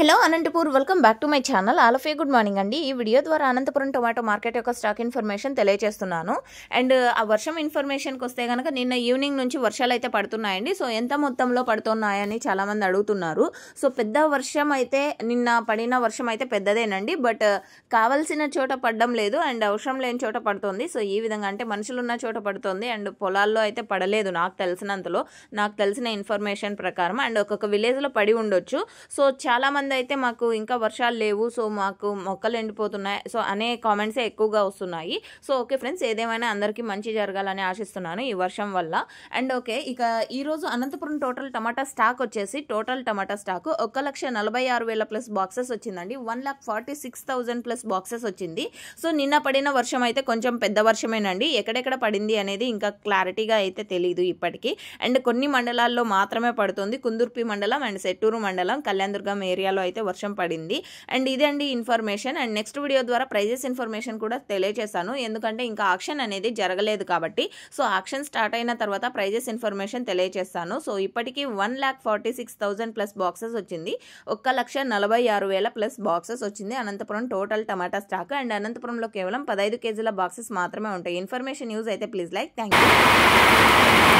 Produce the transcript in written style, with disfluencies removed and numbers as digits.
Hello Anantapur welcome back to my channel. All of you good morning అండి. ఈ video ద్వారా Anantapuram tomato market యొక్క stock information తెలియజేస్తున్నాను. And ఆ వర్షం ఇన్ఫర్మేషన్కి వస్తే కనుక నిన్న ఈవినింగ్ నుంచి వర్షాలు అయితే పడుతున్నాయండి. సో ఎంత మొత్తంలో పడుతున్నాయని చాలామంది అడుగుతున్నారు. సో పెద్ద వర్షం అయితే నిన్న పడిన వర్షం అయితే పెద్దదేనండి, బట్ కావాల్సిన చోట పడడం లేదు అండ్ అవసరం లేని చోట పడుతుంది. సో ఈ విధంగా అంటే మనుషులు ఉన్న చోట పడుతుంది అండ్ పొలాల్లో అయితే పడలేదు నాకు తెలిసినంతలో, నాకు తెలిసిన ఇన్ఫర్మేషన్ ప్రకారం. అండ్ ఒక్కొక్క విలేజ్లో పడి ఉండొచ్చు. సో చాలామంది అయితే మాకు ఇంకా వర్షాలు లేవు, సో మాకు మొక్కలు ఎండిపోతున్నాయి సో అనే కామెంట్సే ఎక్కువగా వస్తున్నాయి. సో ఓకే ఫ్రెండ్స్, ఏదేమైనా అందరికీ మంచి జరగాలని ఆశిస్తున్నాను ఈ వర్షం వల్ల. అండ్ ఓకే, ఇక ఈరోజు అనంతపురం టోటల్ టమాటా స్టాక్ వచ్చేసి total tomato stock 1,46,000 plus boxes వచ్చిందండి. 1,46,000 ప్లస్ బాక్సెస్ వచ్చింది. సో నిన్న పడిన వర్షం అయితే కొంచెం పెద్ద వర్షమేనండి. ఎక్కడెక్కడ పడింది అనేది ఇంకా క్లారిటీగా అయితే తెలియదు ఇప్పటికీ. అండ్ కొన్ని మండలాల్లో మాత్రమే పడుతుంది. కుందుర్పి మండలం అండ్ సెట్టూరు మండలం, కళ్యాణదుర్గం ఏరియాలో అయితే వర్షం పడింది. అండ్ ఇదండి ఇన్ఫర్మేషన్. అండ్ నెక్స్ట్ వీడియో ద్వారా ప్రైజెస్ ఇన్ఫర్మేషన్ కూడా తెలియజేస్తాను, ఎందుకంటే ఇంకా ఆక్షన్ అనేది జరగలేదు కాబట్టి. సో ఆక్షన్ స్టార్ట్ అయిన తర్వాత ప్రైజెస్ ఇన్ఫర్మేషన్ తెలియజేస్తాను. సో ఇప్పటికీ 1,46,000 ప్లస్ బాక్సెస్ వచ్చింది. 1,46,000 ప్లస్ బాక్సెస్ వచ్చింది Anantapuram total tomato stock. And అనంతపురంలో కేవలం 15 కేజీల బాక్సెస్ మాత్రమే ఉంటాయి. ఇన్ఫర్మేషన్ యూజ్ అయితే ప్లీజ్ లైక్. Thank you.